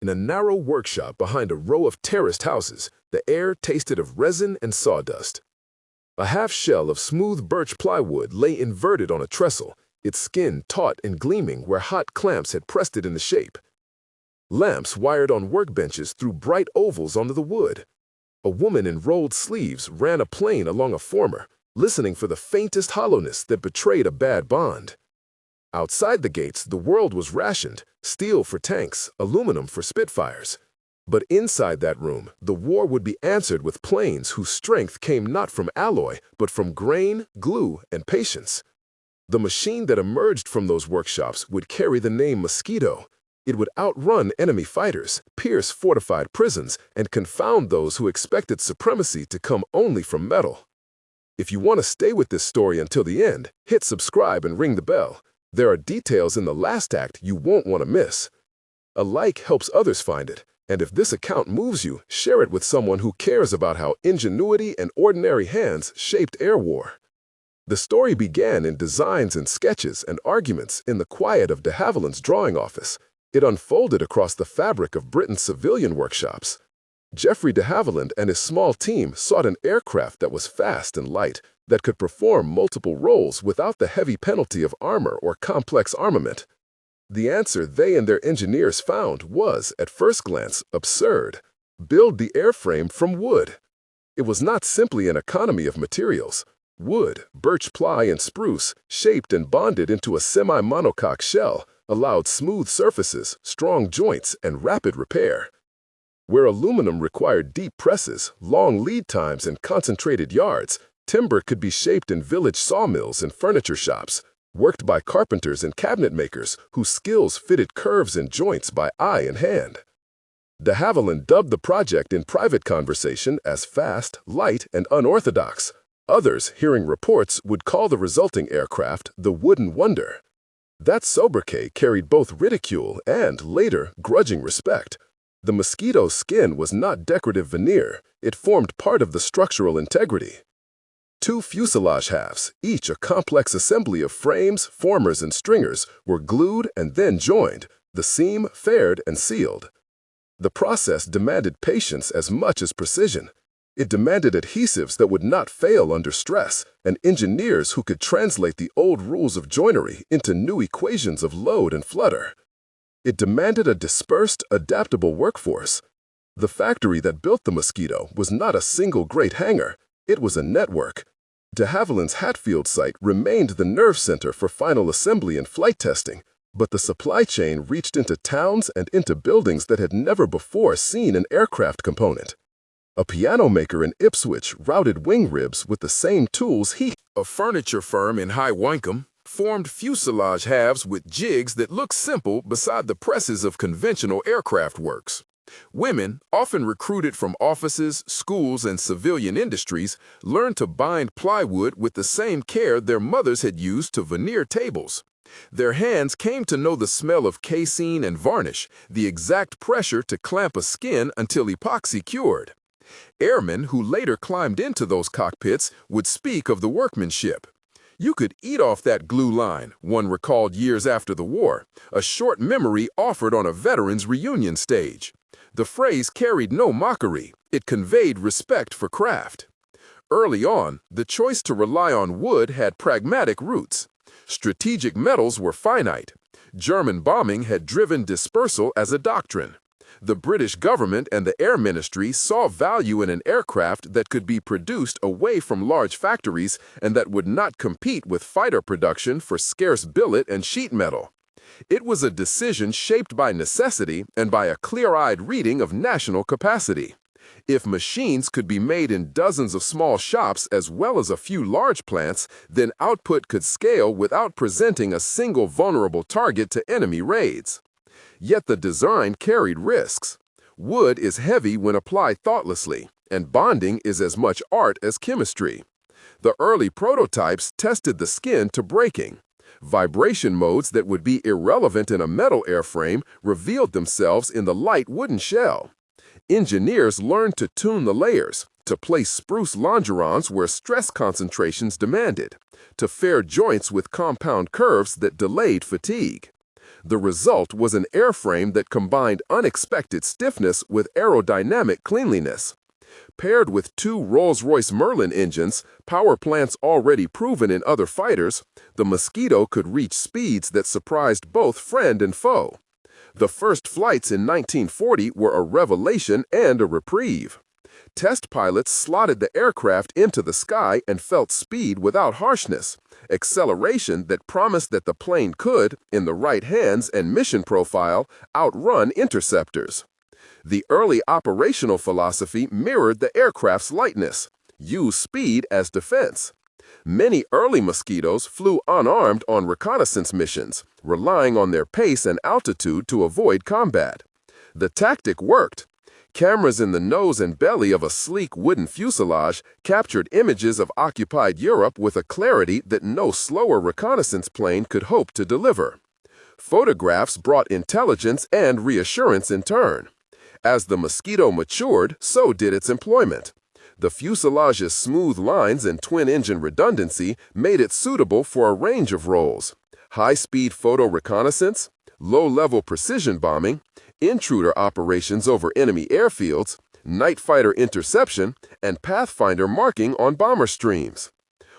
In a narrow workshop behind a row of terraced houses, the air tasted of resin and sawdust. A half shell of smooth birch plywood lay inverted on a trestle, its skin taut and gleaming where hot clamps had pressed it into shape. Lamps wired on workbenches threw bright ovals onto the wood. A woman in rolled sleeves ran a plane along a former, listening for the faintest hollowness that betrayed a bad bond. Outside the gates, the world was rationed, steel for tanks, aluminum for Spitfires. But inside that room, the war would be answered with planes whose strength came not from alloy, but from grain, glue, and patience. The machine that emerged from those workshops would carry the name Mosquito. It would outrun enemy fighters, pierce fortified prisons, and confound those who expected supremacy to come only from metal. If you want to stay with this story until the end, hit subscribe and ring the bell. There are details in the last act you won't want to miss. A like helps others find it, and if this account moves you, share it with someone who cares about how ingenuity and ordinary hands shaped air war. The story began in designs and sketches and arguments in the quiet of de Havilland's drawing office. It unfolded across the fabric of Britain's civilian workshops. Geoffrey de Havilland and his small team sought an aircraft that was fast and light, that could perform multiple roles without the heavy penalty of armor or complex armament. The answer they and their engineers found was, at first glance, absurd. Build the airframe from wood. It was not simply an economy of materials. Wood, birch ply, and spruce, shaped and bonded into a semi-monocoque shell, allowed smooth surfaces, strong joints, and rapid repair. Where aluminum required deep presses, long lead times, and concentrated yards, timber could be shaped in village sawmills and furniture shops, worked by carpenters and cabinet makers whose skills fitted curves and joints by eye and hand. De Havilland dubbed the project in private conversation as fast, light, and unorthodox. Others, hearing reports, would call the resulting aircraft the Wooden Wonder. That sobriquet carried both ridicule and, later, grudging respect. The Mosquito's skin was not decorative veneer, it formed part of the structural integrity. Two fuselage halves, each a complex assembly of frames, formers, and stringers, were glued and then joined, the seam faired and sealed. The process demanded patience as much as precision. It demanded adhesives that would not fail under stress, and engineers who could translate the old rules of joinery into new equations of load and flutter. It demanded a dispersed, adaptable workforce. The factory that built the Mosquito was not a single great hangar. It was a network. De Havilland's Hatfield site remained the nerve center for final assembly and flight testing, but the supply chain reached into towns and into buildings that had never before seen an aircraft component. A piano maker in Ipswich routed wing ribs with the same tools a furniture firm in High Wycombe formed fuselage halves with jigs that looked simple beside the presses of conventional aircraft works. Women, often recruited from offices, schools, and civilian industries, learned to bind plywood with the same care their mothers had used to veneer tables. Their hands came to know the smell of casein and varnish, the exact pressure to clamp a skin until epoxy cured. Airmen who later climbed into those cockpits would speak of the workmanship. "You could eat off that glue line," one recalled years after the war, a short memory offered on a veterans' reunion stage. The phrase carried no mockery. It conveyed respect for craft. Early on, the choice to rely on wood had pragmatic roots. Strategic metals were finite. German bombing had driven dispersal as a doctrine. The British government and the Air Ministry saw value in an aircraft that could be produced away from large factories and that would not compete with fighter production for scarce billet and sheet metal. It was a decision shaped by necessity and by a clear-eyed reading of national capacity. If machines could be made in dozens of small shops as well as a few large plants, then output could scale without presenting a single vulnerable target to enemy raids. Yet the design carried risks. Wood is heavy when applied thoughtlessly, and bonding is as much art as chemistry. The early prototypes tested the skin to breaking. Vibration modes that would be irrelevant in a metal airframe revealed themselves in the light wooden shell. Engineers learned to tune the layers, to place spruce longerons where stress concentrations demanded, to fair joints with compound curves that delayed fatigue. The result was an airframe that combined unexpected stiffness with aerodynamic cleanliness. Paired with two Rolls-Royce Merlin engines, power plants already proven in other fighters, the Mosquito could reach speeds that surprised both friend and foe. The first flights in 1940 were a revelation and a reprieve. Test pilots slotted the aircraft into the sky and felt speed without harshness, acceleration that promised that the plane could, in the right hands and mission profile, outrun interceptors. The early operational philosophy mirrored the aircraft's lightness: use speed as defense. Many early Mosquitoes flew unarmed on reconnaissance missions, relying on their pace and altitude to avoid combat. The tactic worked. Cameras in the nose and belly of a sleek wooden fuselage captured images of occupied Europe with a clarity that no slower reconnaissance plane could hope to deliver. Photographs brought intelligence and reassurance in turn. As the Mosquito matured, so did its employment. The fuselage's smooth lines and twin-engine redundancy made it suitable for a range of roles: high-speed photo reconnaissance, low-level precision bombing, intruder operations over enemy airfields, night fighter interception, and pathfinder marking on bomber streams.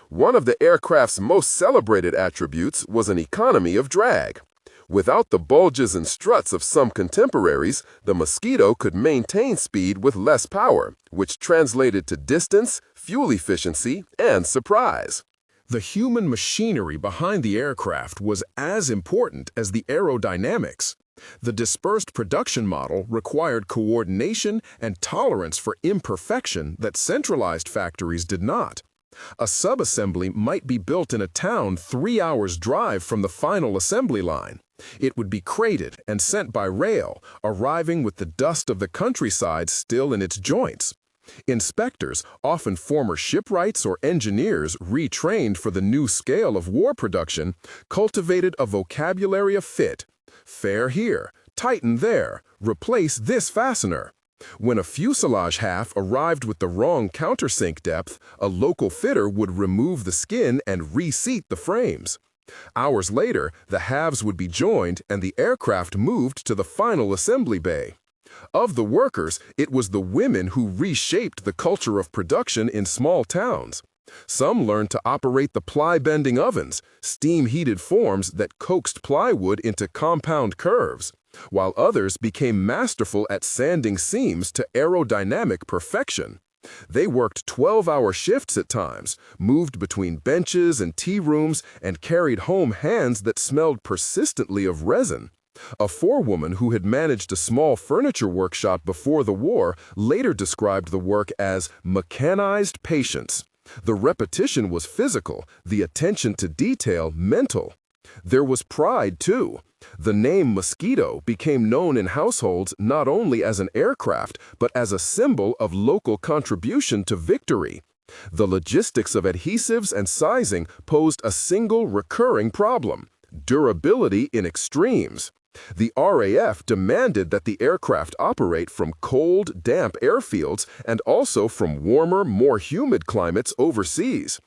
One of the aircraft's most celebrated attributes was an economy of drag. Without the bulges and struts of some contemporaries, the Mosquito could maintain speed with less power, which translated to distance, fuel efficiency, and surprise. The human machinery behind the aircraft was as important as the aerodynamics. The dispersed production model required coordination and tolerance for imperfection that centralized factories did not. A subassembly might be built in a town 3 hours' drive from the final assembly line. It would be crated and sent by rail, arriving with the dust of the countryside still in its joints. Inspectors, often former shipwrights or engineers retrained for the new scale of war production, cultivated a vocabulary of fit. Fair here, tighten there, replace this fastener. When a fuselage half arrived with the wrong countersink depth, a local fitter would remove the skin and reseat the frames. Hours later, the halves would be joined and the aircraft moved to the final assembly bay. Of the workers, it was the women who reshaped the culture of production in small towns. Some learned to operate the ply-bending ovens, steam-heated forms that coaxed plywood into compound curves, while others became masterful at sanding seams to aerodynamic perfection. They worked 12-hour shifts at times, moved between benches and tea rooms, and carried home hands that smelled persistently of resin. A forewoman who had managed a small furniture workshop before the war later described the work as mechanized patience. The repetition was physical, the attention to detail mental. There was pride, too. The name Mosquito became known in households not only as an aircraft, but as a symbol of local contribution to victory. The logistics of adhesives and sizing posed a single recurring problem: durability in extremes. The RAF demanded that the aircraft operate from cold, damp airfields and also from warmer, more humid climates overseas.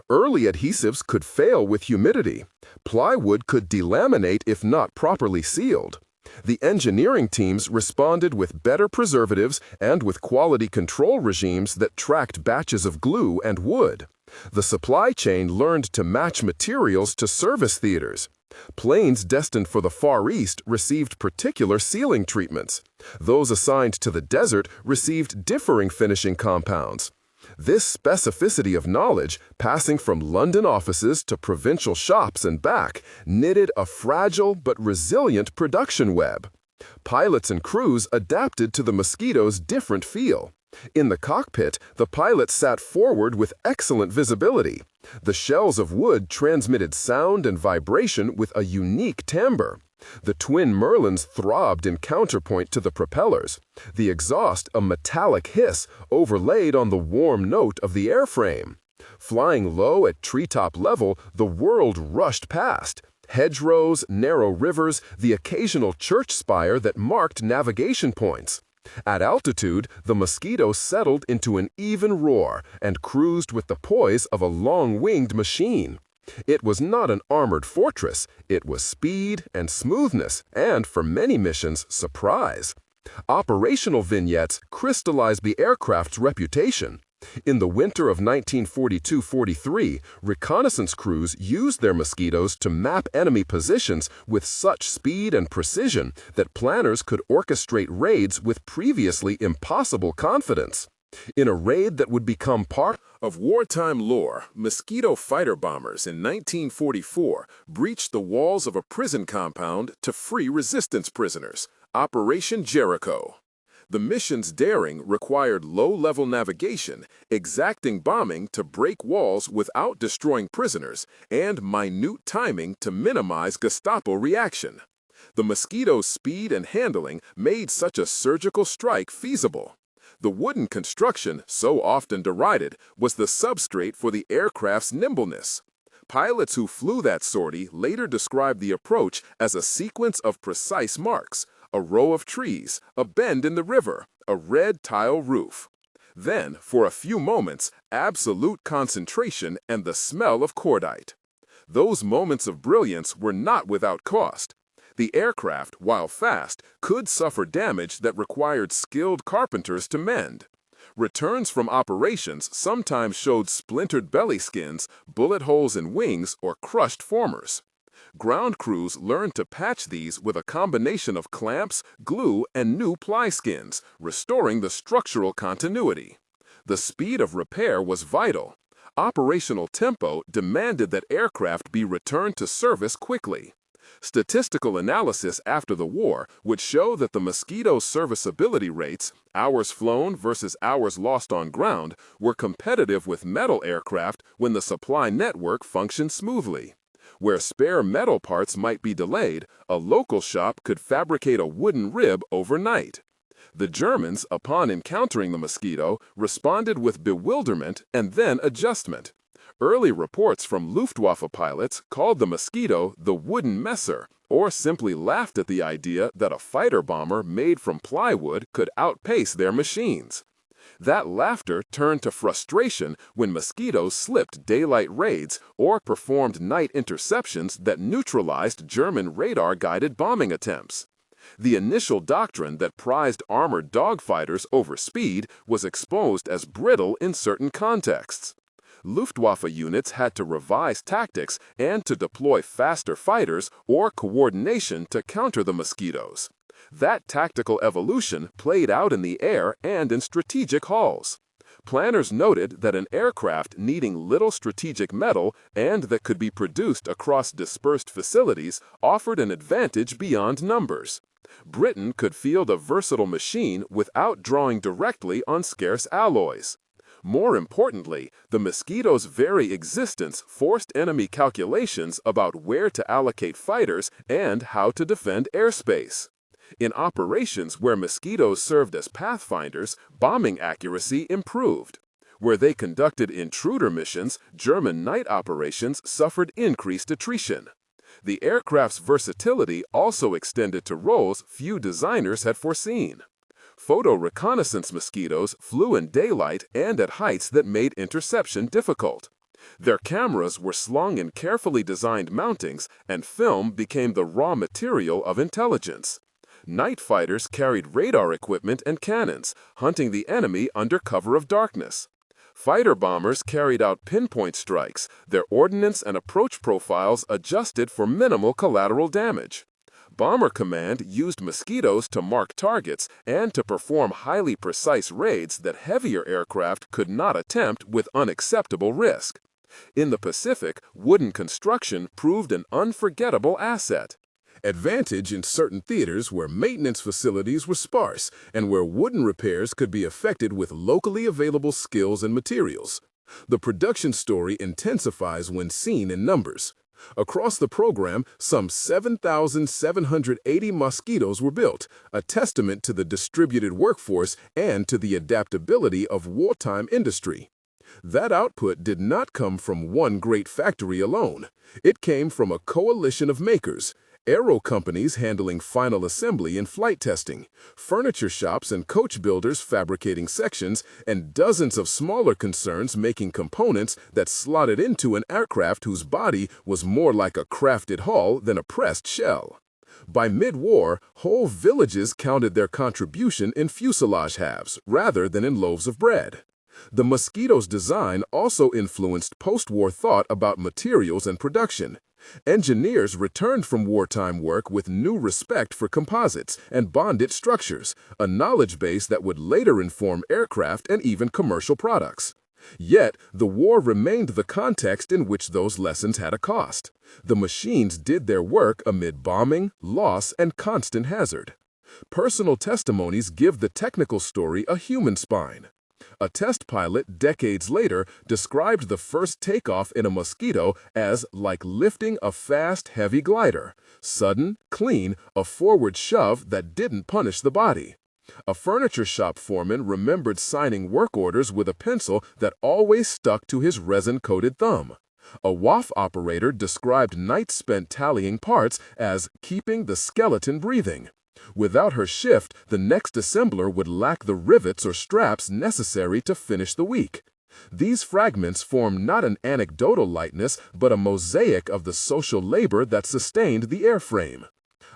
Early adhesives could fail with humidity. Plywood could delaminate if not properly sealed. The engineering teams responded with better preservatives and with quality control regimes that tracked batches of glue and wood. The supply chain learned to match materials to service theaters. Planes destined for the Far East received particular sealing treatments. Those assigned to the desert received differing finishing compounds. This specificity of knowledge, passing from London offices to provincial shops and back, knitted a fragile but resilient production web. Pilots and crews adapted to the Mosquito's different feel. In the cockpit, the pilot sat forward with excellent visibility. The shells of wood transmitted sound and vibration with a unique timbre. The twin Merlins throbbed in counterpoint to the propellers, the exhaust a metallic hiss overlaid on the warm note of the airframe. Flying low at treetop level, the world rushed past. Hedgerows, narrow rivers, the occasional church spire that marked navigation points. At altitude, the Mosquito settled into an even roar and cruised with the poise of a long-winged machine. It was not an armored fortress, it was speed and smoothness, and for many missions, surprise. Operational vignettes crystallized the aircraft's reputation. In the winter of 1942-43, reconnaissance crews used their Mosquitoes to map enemy positions with such speed and precision that planners could orchestrate raids with previously impossible confidence. In a raid that would become part of wartime lore, Mosquito fighter bombers in 1944 breached the walls of a prison compound to free resistance prisoners, Operation Jericho. The mission's daring required low-level navigation, exacting bombing to break walls without destroying prisoners, and minute timing to minimize Gestapo reaction. The Mosquito's speed and handling made such a surgical strike feasible. The wooden construction, so often derided, was the substrate for the aircraft's nimbleness. Pilots who flew that sortie later described the approach as a sequence of precise marks: a row of trees, a bend in the river, a red tile roof. Then, for a few moments, absolute concentration and the smell of cordite. Those moments of brilliance were not without cost. The aircraft, while fast, could suffer damage that required skilled carpenters to mend. Returns from operations sometimes showed splintered belly skins, bullet holes in wings, or crushed formers. Ground crews learned to patch these with a combination of clamps, glue, and new ply skins, restoring the structural continuity. The speed of repair was vital. Operational tempo demanded that aircraft be returned to service quickly. Statistical analysis after the war would show that the Mosquito's serviceability rates, hours flown versus hours lost on ground, were competitive with metal aircraft when the supply network functioned smoothly. Where spare metal parts might be delayed, a local shop could fabricate a wooden rib overnight. The Germans, upon encountering the Mosquito, responded with bewilderment and then adjustment. Early reports from Luftwaffe pilots called the Mosquito the wooden Messer, or simply laughed at the idea that a fighter bomber made from plywood could outpace their machines. That laughter turned to frustration when Mosquitoes slipped daylight raids or performed night interceptions that neutralized German radar-guided bombing attempts. The initial doctrine that prized armored dogfighters over speed was exposed as brittle in certain contexts. Luftwaffe units had to revise tactics and to deploy faster fighters or coordination to counter the Mosquitoes. That tactical evolution played out in the air and in strategic hulls. Planners noted that an aircraft needing little strategic metal and that could be produced across dispersed facilities offered an advantage beyond numbers. Britain could field a versatile machine without drawing directly on scarce alloys. More importantly, the Mosquito's very existence forced enemy calculations about where to allocate fighters and how to defend airspace. In operations where Mosquitoes served as pathfinders, bombing accuracy improved. Where they conducted intruder missions, German night operations suffered increased attrition. The aircraft's versatility also extended to roles few designers had foreseen. Photo reconnaissance Mosquitoes flew in daylight and at heights that made interception difficult. Their cameras were slung in carefully designed mountings, and film became the raw material of intelligence. Night fighters carried radar equipment and cannons, hunting the enemy under cover of darkness. Fighter bombers carried out pinpoint strikes, their ordnance and approach profiles adjusted for minimal collateral damage. Bomber Command used Mosquitoes to mark targets and to perform highly precise raids that heavier aircraft could not attempt with unacceptable risk. In the Pacific, wooden construction proved an unforgettable asset. Advantage in certain theaters where maintenance facilities were sparse and where wooden repairs could be effected with locally available skills and materials. The production story intensifies when seen in numbers. Across the program, some 7,780 Mosquitoes were built, a testament to the distributed workforce and to the adaptability of wartime industry. That output did not come from one great factory alone. It came from a coalition of makers, aero companies handling final assembly and flight testing, furniture shops and coach builders fabricating sections, and dozens of smaller concerns making components that slotted into an aircraft whose body was more like a crafted hull than a pressed shell. By mid-war, whole villages counted their contribution in fuselage halves rather than in loaves of bread. The Mosquito's design also influenced post-war thought about materials and production. Engineers returned from wartime work with new respect for composites and bonded structures, a knowledge base that would later inform aircraft and even commercial products. Yet, the war remained the context in which those lessons had a cost. The machines did their work amid bombing, loss, and constant hazard. Personal testimonies give the technical story a human spine. A test pilot decades later described the first takeoff in a Mosquito as like lifting a fast, heavy glider. Sudden, clean, a forward shove that didn't punish the body. A furniture shop foreman remembered signing work orders with a pencil that always stuck to his resin-coated thumb. A WWII operator described nights spent tallying parts as keeping the skeleton breathing. Without her shift, the next assembler would lack the rivets or straps necessary to finish the week. These fragments form not an anecdotal lightness, but a mosaic of the social labor that sustained the airframe.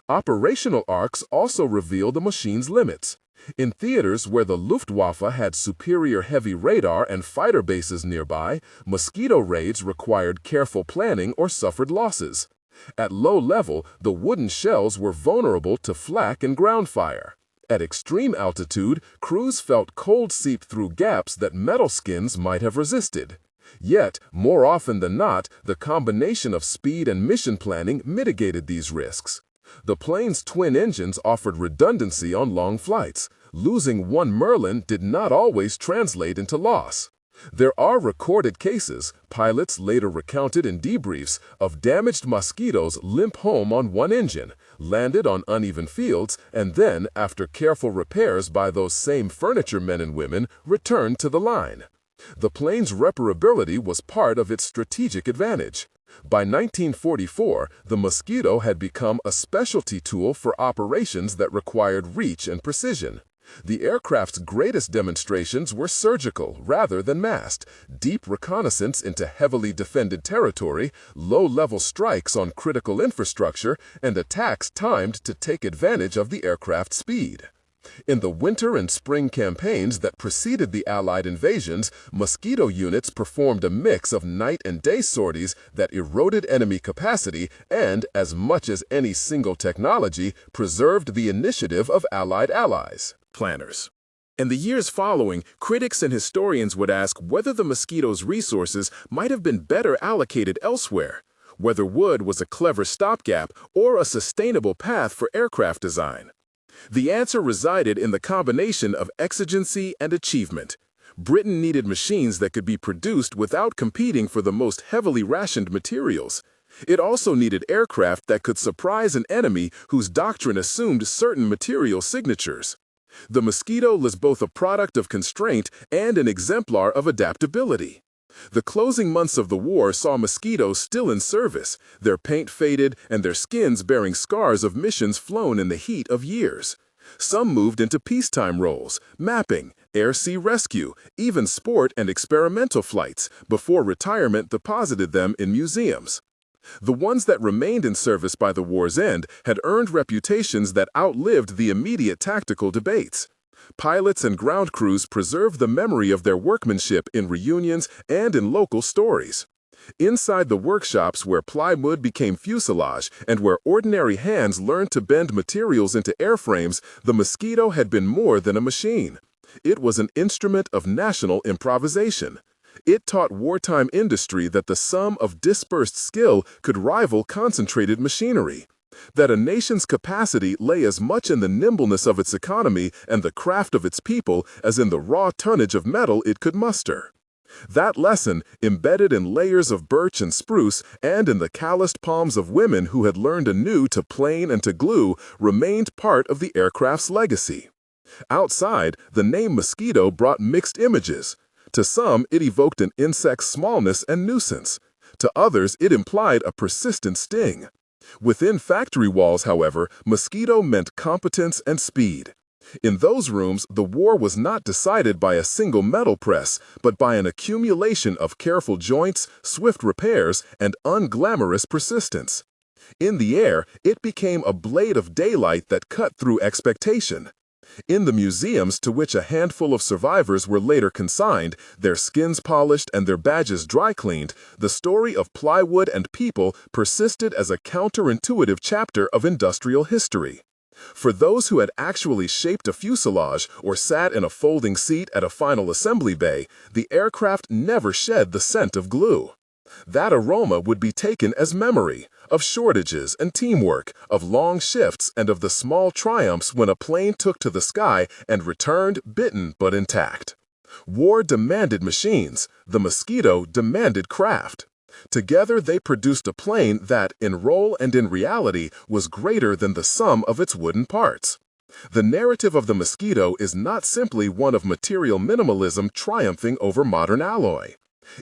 Operational arcs also reveal the machine's limits. In theaters where the Luftwaffe had superior heavy radar and fighter bases nearby, Mosquito raids required careful planning or suffered losses. At low level, the wooden shells were vulnerable to flak and ground fire. At extreme altitude, crews felt cold seep through gaps that metal skins might have resisted. Yet, more often than not, the combination of speed and mission planning mitigated these risks. The plane's twin engines offered redundancy on long flights. Losing one Merlin did not always translate into loss. There are recorded cases, pilots later recounted in debriefs, of damaged Mosquitos limp home on one engine, landed on uneven fields, and then, after careful repairs by those same furniture men and women, returned to the line. The plane's reparability was part of its strategic advantage. By 1944, the Mosquito had become a specialty tool for operations that required reach and precision. The aircraft's greatest demonstrations were surgical rather than massed, deep reconnaissance into heavily defended territory, low-level strikes on critical infrastructure, and attacks timed to take advantage of the aircraft's speed. In the winter and spring campaigns that preceded the Allied invasions, Mosquito units performed a mix of night and day sorties that eroded enemy capacity and, as much as any single technology, preserved the initiative of Allied allies. Planners. In the years following, critics and historians would ask whether the Mosquito's resources might have been better allocated elsewhere, whether wood was a clever stopgap or a sustainable path for aircraft design. The answer resided in the combination of exigency and achievement. Britain needed machines that could be produced without competing for the most heavily rationed materials. It also needed aircraft that could surprise an enemy whose doctrine assumed certain material signatures. The Mosquito was both a product of constraint and an exemplar of adaptability. The closing months of the war saw Mosquitoes still in service, their paint faded and their skins bearing scars of missions flown in the heat of years. Some moved into peacetime roles, mapping, air-sea rescue, even sport and experimental flights, before retirement deposited them in museums. The ones that remained in service by the war's end had earned reputations that outlived the immediate tactical debates. Pilots and ground crews preserved the memory of their workmanship in reunions and in local stories. Inside the workshops where plywood became fuselage and where ordinary hands learned to bend materials into airframes, the Mosquito had been more than a machine. It was an instrument of national improvisation. It taught wartime industry that the sum of dispersed skill could rival concentrated machinery, that a nation's capacity lay as much in the nimbleness of its economy and the craft of its people as in the raw tonnage of metal it could muster. That lesson, embedded in layers of birch and spruce and in the calloused palms of women who had learned anew to plane and to glue, remained part of the aircraft's legacy. Outside, the name Mosquito brought mixed images. To some, it evoked an insect's smallness and nuisance. To others, it implied a persistent sting. Within factory walls, however, Mosquito meant competence and speed. In those rooms, the war was not decided by a single metal press, but by an accumulation of careful joints, swift repairs, and unglamorous persistence. In the air, it became a blade of daylight that cut through expectation. In the museums to which a handful of survivors were later consigned, their skins polished and their badges dry-cleaned, the story of plywood and people persisted as a counterintuitive chapter of industrial history. For those who had actually shaped a fuselage or sat in a folding seat at a final assembly bay, the aircraft never shed the scent of glue. That aroma would be taken as memory of shortages and teamwork, of long shifts, and of the small triumphs when a plane took to the sky and returned bitten but intact. War demanded machines, the Mosquito demanded craft. Together they produced a plane that, in role and in reality, was greater than the sum of its wooden parts. The narrative of the Mosquito is not simply one of material minimalism triumphing over modern alloy.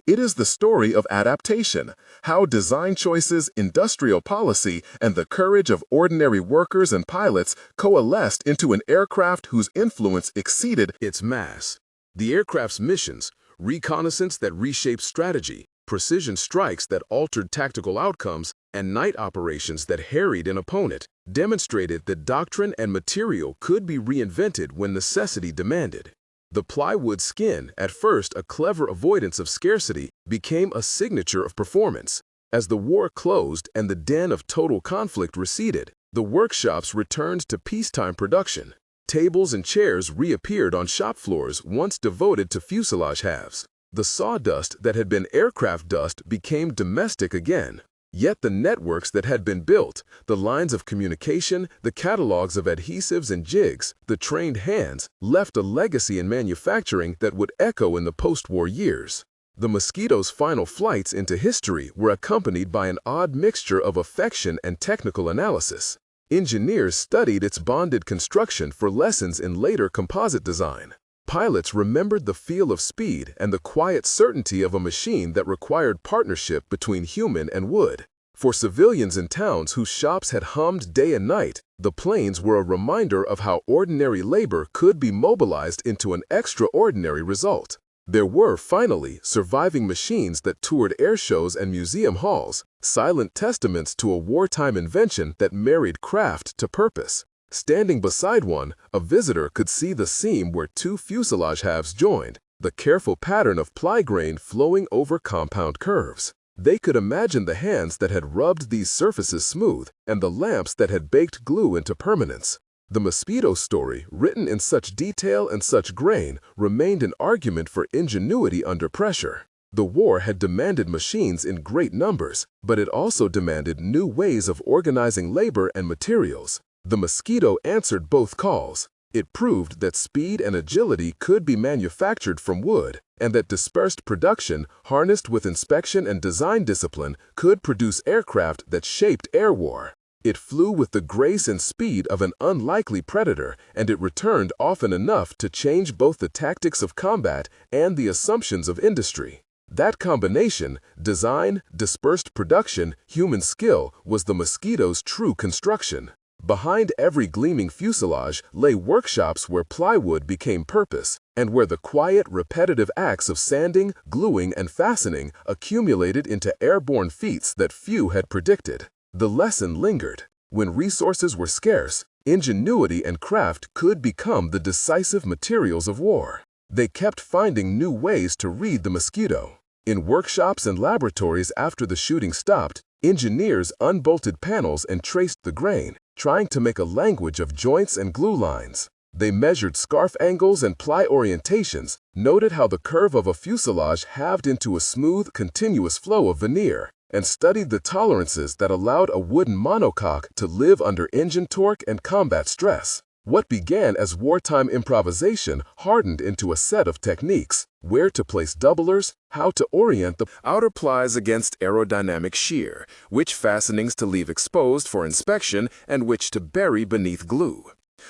It is the story of adaptation, how design choices, industrial policy, and the courage of ordinary workers and pilots coalesced into an aircraft whose influence exceeded its mass. The aircraft's missions, reconnaissance that reshaped strategy, precision strikes that altered tactical outcomes, and night operations that harried an opponent, demonstrated that doctrine and material could be reinvented when necessity demanded. The plywood skin, at first a clever avoidance of scarcity, became a signature of performance. As the war closed and the den of total conflict receded, the workshops returned to peacetime production. Tables and chairs reappeared on shop floors once devoted to fuselage halves. The sawdust that had been aircraft dust became domestic again. Yet the networks that had been built, the lines of communication, the catalogs of adhesives and jigs, the trained hands, left a legacy in manufacturing that would echo in the post-war years. The Mosquito's final flights into history were accompanied by an odd mixture of affection and technical analysis. Engineers studied its bonded construction for lessons in later composite design. Pilots remembered the feel of speed and the quiet certainty of a machine that required partnership between human and wood. For civilians in towns whose shops had hummed day and night, the planes were a reminder of how ordinary labor could be mobilized into an extraordinary result. There were, finally, surviving machines that toured air shows and museum halls, silent testaments to a wartime invention that married craft to purpose. Standing beside one, a visitor could see the seam where two fuselage halves joined, the careful pattern of ply grain flowing over compound curves. They could imagine the hands that had rubbed these surfaces smooth and the lamps that had baked glue into permanence. The Mosquito story, written in such detail and such grain, remained an argument for ingenuity under pressure. The war had demanded machines in great numbers, but it also demanded new ways of organizing labor and materials. The Mosquito answered both calls. It proved that speed and agility could be manufactured from wood, and that dispersed production, harnessed with inspection and design discipline, could produce aircraft that shaped air war. It flew with the grace and speed of an unlikely predator, and it returned often enough to change both the tactics of combat and the assumptions of industry. That combination, design, dispersed production, human skill, was the Mosquito's true construction. Behind every gleaming fuselage lay workshops where plywood became purpose, and where the quiet, repetitive acts of sanding, gluing, and fastening accumulated into airborne feats that few had predicted. The lesson lingered. When resources were scarce, ingenuity and craft could become the decisive materials of war. They kept finding new ways to read the Mosquito. In workshops and laboratories after the shooting stopped, engineers unbolted panels and traced the grain, trying to make a language of joints and glue lines. They measured scarf angles and ply orientations, noted how the curve of a fuselage halved into a smooth, continuous flow of veneer, and studied the tolerances that allowed a wooden monocoque to live under engine torque and combat stress. What began as wartime improvisation hardened into a set of techniques: where to place doublers, how to orient the outer plies against aerodynamic shear, which fastenings to leave exposed for inspection and which to bury beneath glue.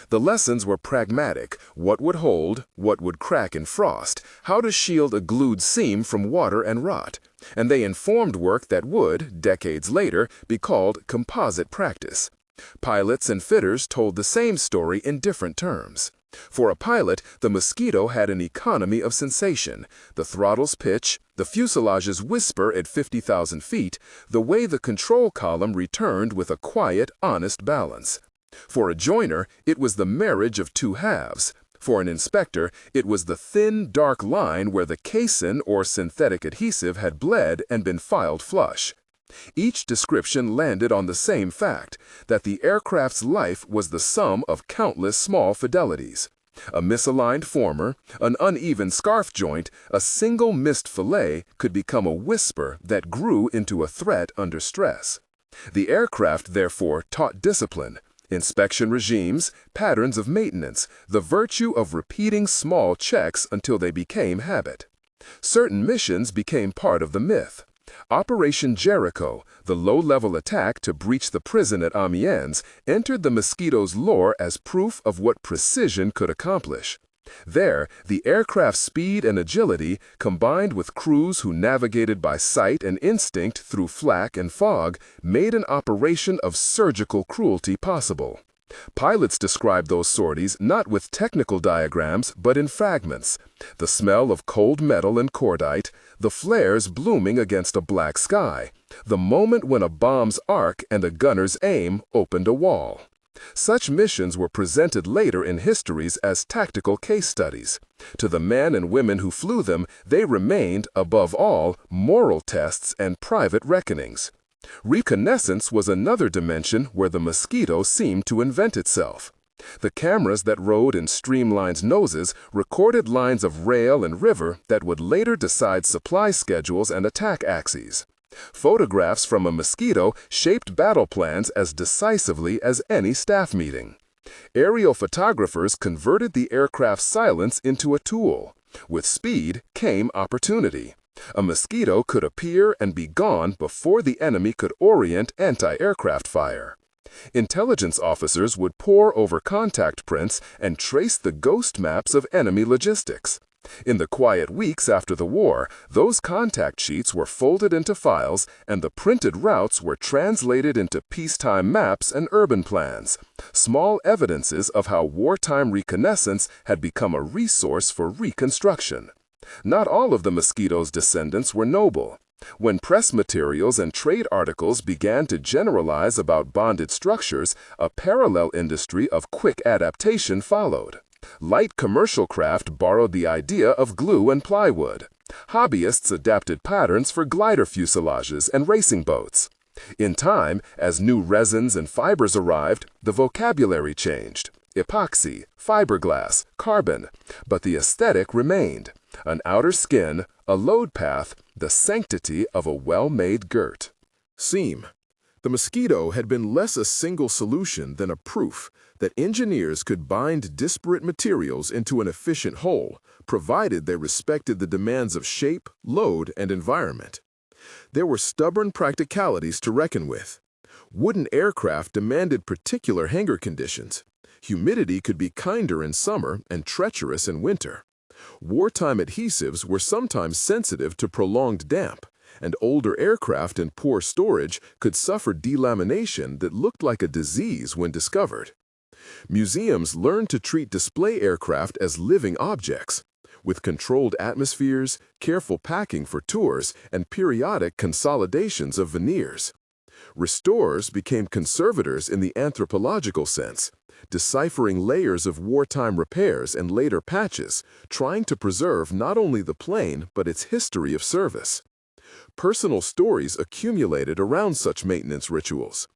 The lessons were pragmatic: what would hold, what would crack in frost, how to shield a glued seam from water and rot. And they informed work that would, decades later, be called composite practice. Pilots and fitters told the same story in different terms. For a pilot, the Mosquito had an economy of sensation: the throttle's pitch, the fuselage's whisper at 50,000 feet, the way the control column returned with a quiet, honest balance. For a joiner, it was the marriage of two halves. For an inspector, it was the thin, dark line where the casein or synthetic adhesive had bled and been filed flush. Each description landed on the same fact, that the aircraft's life was the sum of countless small fidelities. A misaligned former, an uneven scarf joint, a single missed fillet could become a whisper that grew into a threat under stress. The aircraft, therefore, taught discipline, inspection regimes, patterns of maintenance, the virtue of repeating small checks until they became habit. Certain missions became part of the myth. Operation Jericho, the low-level attack to breach the prison at Amiens, entered the Mosquito's lore as proof of what precision could accomplish. There, the aircraft's speed and agility, combined with crews who navigated by sight and instinct through flak and fog, made an operation of surgical cruelty possible. Pilots described those sorties not with technical diagrams but in fragments: the smell of cold metal and cordite, the flares blooming against a black sky, the moment when a bomb's arc and a gunner's aim opened a wall. Such missions were presented later in histories as tactical case studies. To the men and women who flew them, they remained, above all, moral tests and private reckonings. Reconnaissance was another dimension where the Mosquito seemed to invent itself. The cameras that rode in streamlined noses recorded lines of rail and river that would later decide supply schedules and attack axes. Photographs from a Mosquito shaped battle plans as decisively as any staff meeting. Aerial photographers converted the aircraft's silence into a tool. With speed came opportunity. A Mosquito could appear and be gone before the enemy could orient anti-aircraft fire. Intelligence officers would pore over contact prints and trace the ghost maps of enemy logistics. In the quiet weeks after the war, those contact sheets were folded into files and the printed routes were translated into peacetime maps and urban plans, small evidences of how wartime reconnaissance had become a resource for reconstruction. Not all of the Mosquito's descendants were noble. When press materials and trade articles began to generalize about bonded structures, a parallel industry of quick adaptation followed. Light commercial craft borrowed the idea of glue and plywood. Hobbyists adapted patterns for glider fuselages and racing boats. In time, as new resins and fibers arrived, the vocabulary changed: epoxy, fiberglass, carbon. But the aesthetic remained: an outer skin, a load path, the sanctity of a well-made girt. Seam. The Mosquito had been less a single solution than a proof that engineers could bind disparate materials into an efficient whole, provided they respected the demands of shape, load, and environment. There were stubborn practicalities to reckon with. Wooden aircraft demanded particular hangar conditions. Humidity could be kinder in summer and treacherous in winter. Wartime adhesives were sometimes sensitive to prolonged damp, and older aircraft in poor storage could suffer delamination that looked like a disease when discovered. Museums learned to treat display aircraft as living objects, with controlled atmospheres, careful packing for tours, and periodic consolidations of veneers. Restorers became conservators in the anthropological sense, deciphering layers of wartime repairs and later patches, trying to preserve not only the plane but its history of service. Personal stories accumulated around such maintenance rituals.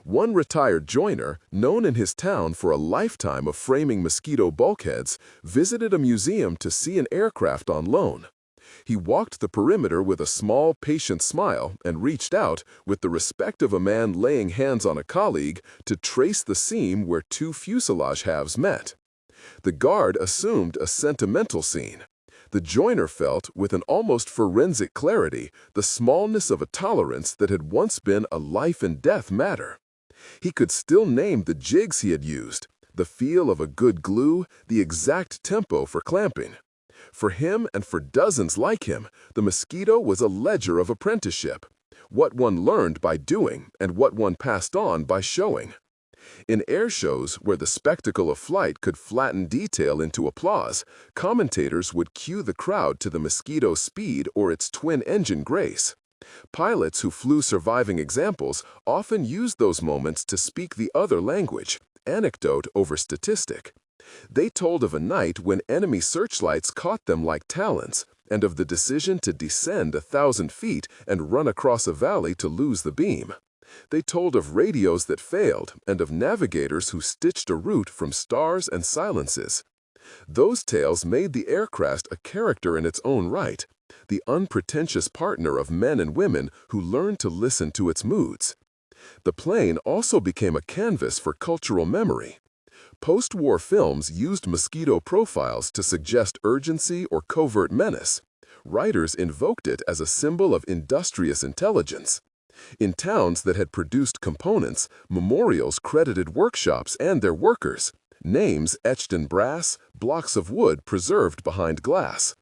One retired joiner, known in his town for a lifetime of framing Mosquito bulkheads, visited a museum to see an aircraft on loan. He walked the perimeter with a small, patient smile and reached out, with the respect of a man laying hands on a colleague, to trace the seam where two fuselage halves met. The guard assumed a sentimental scene. The joiner felt, with an almost forensic clarity, the smallness of a tolerance that had once been a life-and-death matter. He could still name the jigs he had used, The feel of a good glue, the exact tempo for clamping. For him and for dozens like him, the Mosquito was a ledger of apprenticeship, what one learned by doing and what one passed on by showing. In air shows where the spectacle of flight could flatten detail into applause, commentators would cue the crowd to the Mosquito's speed or its twin-engine grace. Pilots who flew surviving examples often used those moments to speak the other language, anecdote over statistic. They told of a night when enemy searchlights caught them like talons, and of the decision to descend 1,000 feet and run across a valley to lose the beam. They told of radios that failed and of navigators who stitched a route from stars and silences. Those tales made the aircraft a character in its own right, the unpretentious partner of men and women who learned to listen to its moods. The plane also became a canvas for cultural memory. Post-war films used Mosquito profiles to suggest urgency or covert menace. Writers invoked it as a symbol of industrious intelligence. In towns that had produced components, memorials credited workshops and their workers, names etched in brass, blocks of wood preserved behind glass.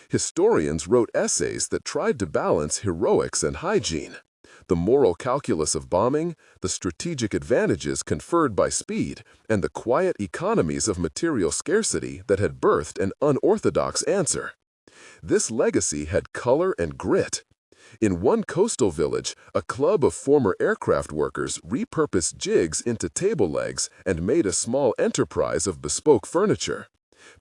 Historians wrote essays that tried to balance heroics and hygiene, the moral calculus of bombing, the strategic advantages conferred by speed, and the quiet economies of material scarcity that had birthed an unorthodox answer. This legacy had color and grit. In one coastal village, a club of former aircraft workers repurposed jigs into table legs and made a small enterprise of bespoke furniture.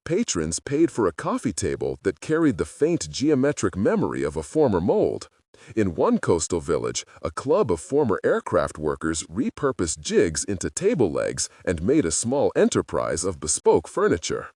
Patrons paid for a coffee table that carried the faint geometric memory of a former mold. In one coastal village, a club of former aircraft workers repurposed jigs into table legs and made a small enterprise of bespoke furniture.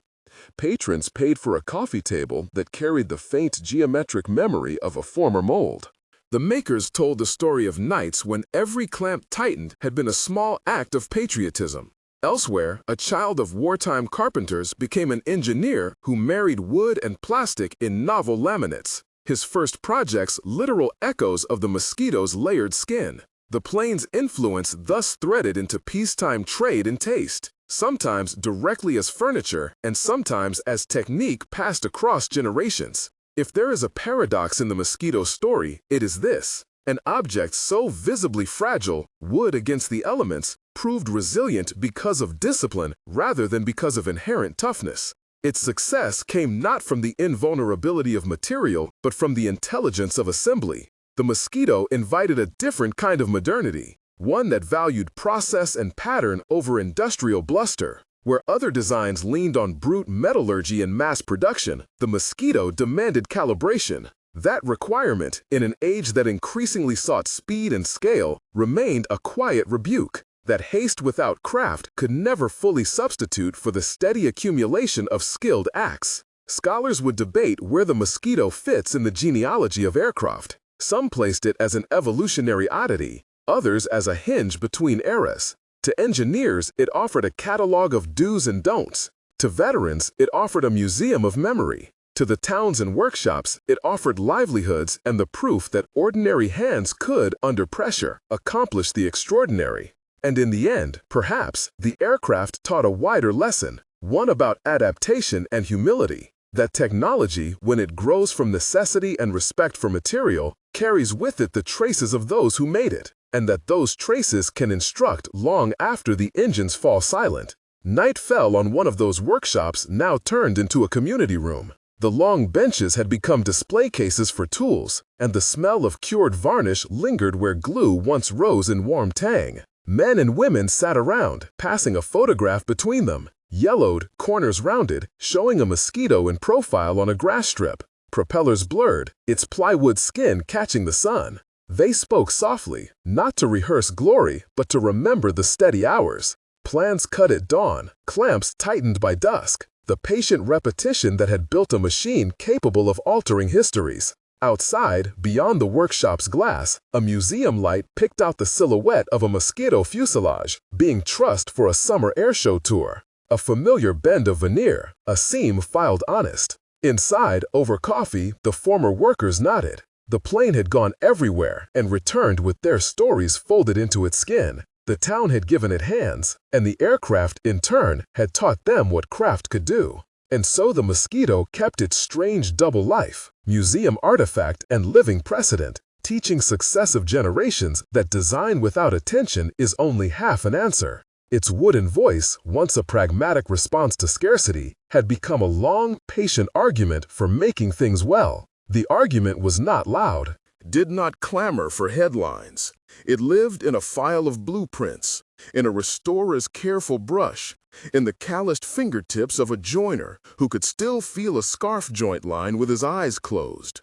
Patrons paid for a coffee table that carried the faint geometric memory of a former mold. The makers told the story of nights when every clamp tightened had been a small act of patriotism. Elsewhere, a child of wartime carpenters became an engineer who married wood and plastic in novel laminates. His first projects literal echoes of the Mosquito's layered skin. The plane's influence thus threaded into peacetime trade and taste, sometimes directly as furniture and sometimes as technique passed across generations. If there is a paradox in the Mosquito story, it is this. An object so visibly fragile, wood against the elements, proved resilient because of discipline rather than because of inherent toughness. Its success came not from the invulnerability of material, but from the intelligence of assembly. The Mosquito invited a different kind of modernity, one that valued process and pattern over industrial bluster. Where other designs leaned on brute metallurgy and mass production, the Mosquito demanded calibration. That requirement, in an age that increasingly sought speed and scale, remained a quiet rebuke. That haste without craft could never fully substitute for the steady accumulation of skilled acts. Scholars would debate where the Mosquito fits in the genealogy of aircraft. Some placed it as an evolutionary oddity, others as a hinge between eras. To engineers, it offered a catalog of do's and don'ts. To veterans, it offered a museum of memory. To the towns and workshops, it offered livelihoods and the proof that ordinary hands could, under pressure, accomplish the extraordinary. And in the end, perhaps, the aircraft taught a wider lesson, one about adaptation and humility. That technology, when it grows from necessity and respect for material, carries with it the traces of those who made it, and that those traces can instruct long after the engines fall silent. Night fell on one of those workshops now turned into a community room. The long benches had become display cases for tools, and the smell of cured varnish lingered where glue once rose in warm tang. Men and women sat around, passing a photograph between them, yellowed, corners rounded, showing a Mosquito in profile on a grass strip, propellers blurred, its plywood skin catching the sun. They spoke softly, not to rehearse glory, but to remember the steady hours. Plans cut at dawn, clamps tightened by dusk, the patient repetition that had built a machine capable of altering histories. Outside, beyond the workshop's glass, a museum light picked out the silhouette of a Mosquito fuselage, being trussed for a summer airshow tour. A familiar bend of veneer, a seam filed honest. Inside, over coffee, the former workers nodded. The plane had gone everywhere and returned with their stories folded into its skin. The town had given it hands, and the aircraft, in turn, had taught them what craft could do. And so the Mosquito kept its strange double life, museum artifact and living precedent, teaching successive generations that design without attention is only half an answer. Its wooden voice, once a pragmatic response to scarcity, had become a long, patient argument for making things well. The argument was not loud, Did not clamor for headlines. It lived in a file of blueprints, in a restorer's careful brush, in the calloused fingertips of a joiner who could still feel a scarf joint line with his eyes closed.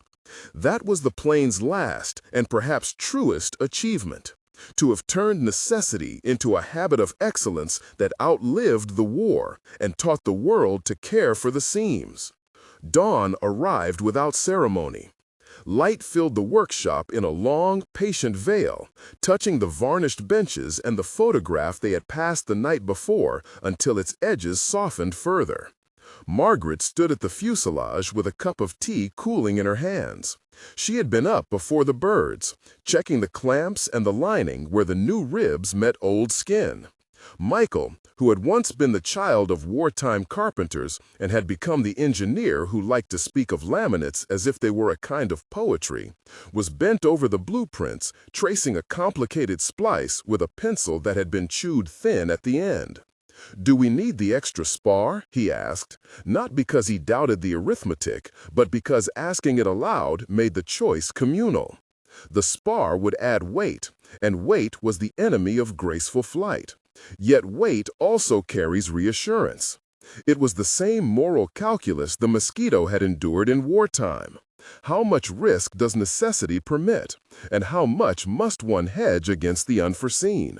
That was the plane's last and perhaps truest achievement, to have turned necessity into a habit of excellence that outlived the war and taught the world to care for the seams. Dawn arrived without ceremony. Light filled the workshop in a long, patient veil, touching the varnished benches and the photograph they had passed the night before until its edges softened further. Margaret stood at the fuselage with a cup of tea cooling in her hands. She had been up before the birds, checking the clamps and the lining where the new ribs met old skin. Michael, who had once been the child of wartime carpenters and had become the engineer who liked to speak of laminates as if they were a kind of poetry, was bent over the blueprints, tracing a complicated splice with a pencil that had been chewed thin at the end. "Do we need the extra spar?" he asked, not because he doubted the arithmetic, but because asking it aloud made the choice communal. The spar would add weight, and weight was the enemy of graceful flight. Yet weight also carries reassurance. It was the same moral calculus the Mosquito had endured in wartime. How much risk does necessity permit, and how much must one hedge against the unforeseen?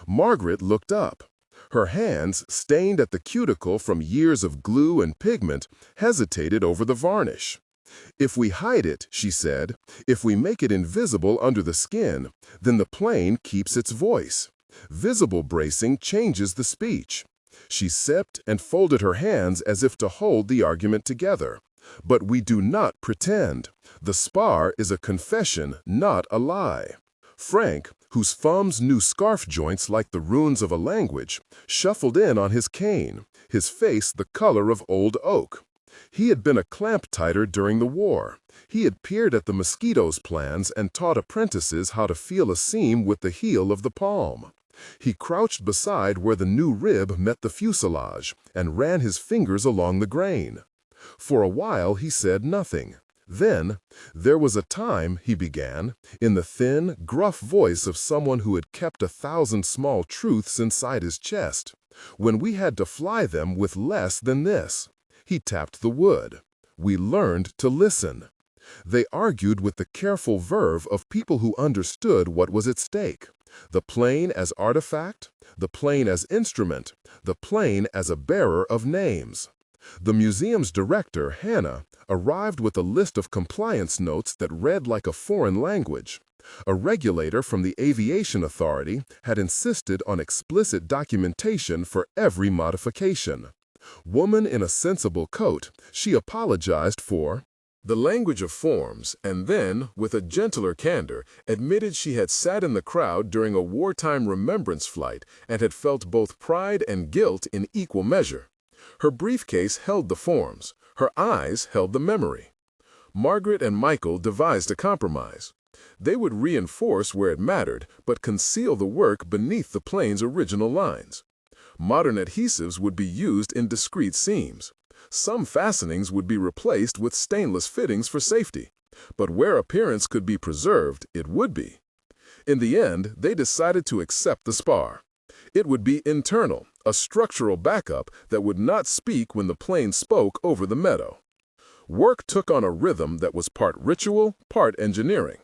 Margaret looked up. Her hands, stained at the cuticle from years of glue and pigment, hesitated over the varnish. "If we hide it," she said, "if we make it invisible under the skin, then the plane keeps its voice. Visible bracing changes the speech." She sipped and folded her hands as if to hold the argument together. "But we do not pretend. The spar is a confession, not a lie." Frank, whose thumbs knew scarf joints like the runes of a language, shuffled in on his cane, his face the color of old oak. He had been a clamp-tighter during the war. He had peered at the Mosquito's plans and taught apprentices how to feel a seam with the heel of the palm. He crouched beside where the new rib met the fuselage and ran his fingers along the grain. For a while he said nothing. Then, "There was a time," he began, in the thin, gruff voice of someone who had kept 1,000 small truths inside his chest, "when we had to fly them with less than this." He tapped the wood. "We learned to listen." They argued with the careful verve of people who understood what was at stake. The plane as artifact, the plane as instrument, the plane as a bearer of names. The museum's director, Hannah, arrived with a list of compliance notes that read like a foreign language. A regulator from the Aviation Authority had insisted on explicit documentation for every modification. Woman in a sensible coat, she apologized for the language of forms, and then, with a gentler candor, admitted she had sat in the crowd during a wartime remembrance flight and had felt both pride and guilt in equal measure. Her briefcase held the forms. Her eyes held the memory. Margaret and Michael devised a compromise. They would reinforce where it mattered, but conceal the work beneath the plane's original lines. Modern adhesives would be used in discrete seams. Some fastenings would be replaced with stainless fittings for safety. But where appearance could be preserved, it would be. In the end, they decided to accept the spar. It would be internal, a structural backup that would not speak when the plane spoke over the meadow. Work took on a rhythm that was part ritual, part engineering.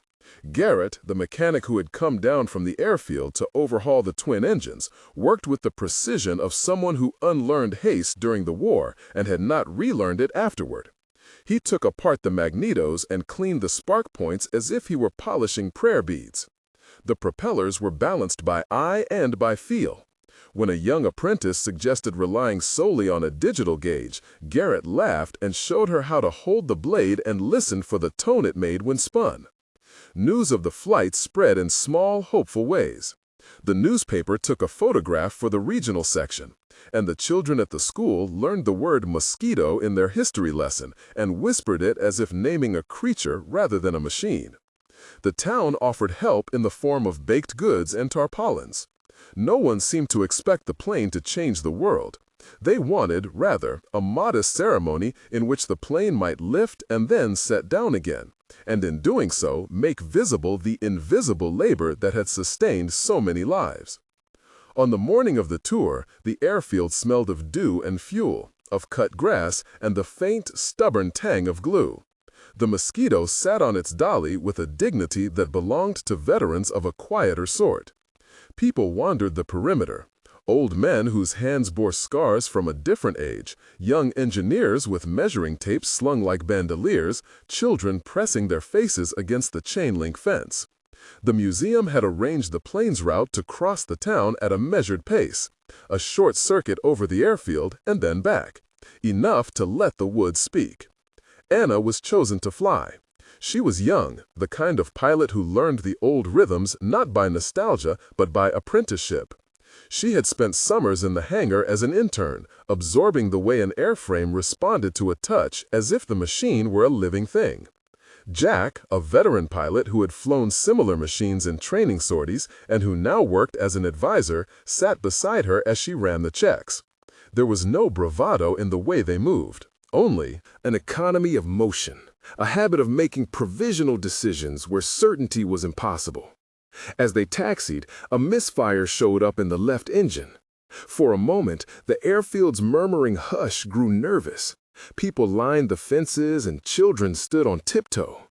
Garrett, the mechanic who had come down from the airfield to overhaul the twin engines, worked with the precision of someone who unlearned haste during the war and had not relearned it afterward. He took apart the magnetos and cleaned the spark points as if he were polishing prayer beads. The propellers were balanced by eye and by feel. When a young apprentice suggested relying solely on a digital gauge, Garrett laughed and showed her how to hold the blade and listen for the tone it made when spun. News of the flight spread in small, hopeful ways. The newspaper took a photograph for the regional section, and the children at the school learned the word mosquito in their history lesson and whispered it as if naming a creature rather than a machine. The town offered help in the form of baked goods and tarpaulins. No one seemed to expect the plane to change the world. They wanted, rather, a modest ceremony in which the plane might lift and then set down again, and in doing so, make visible the invisible labor that had sustained so many lives. On the morning of the tour, the airfield smelled of dew and fuel, of cut grass, and the faint, stubborn tang of glue. The Mosquito sat on its dolly with a dignity that belonged to veterans of a quieter sort. People wandered the perimeter. Old men whose hands bore scars from a different age, young engineers with measuring tapes slung like bandoliers, children pressing their faces against the chain-link fence. The museum had arranged the plane's route to cross the town at a measured pace, a short circuit over the airfield and then back, enough to let the woods speak. Anna was chosen to fly. She was young, the kind of pilot who learned the old rhythms not by nostalgia but by apprenticeship. She had spent summers in the hangar as an intern, absorbing the way an airframe responded to a touch as if the machine were a living thing. Jack, a veteran pilot who had flown similar machines in training sorties and who now worked as an advisor, sat beside her as she ran the checks. There was no bravado in the way they moved, only an economy of motion, a habit of making provisional decisions where certainty was impossible. As they taxied, a misfire showed up in the left engine. For a moment, the airfield's murmuring hush grew nervous. People lined the fences and children stood on tiptoe.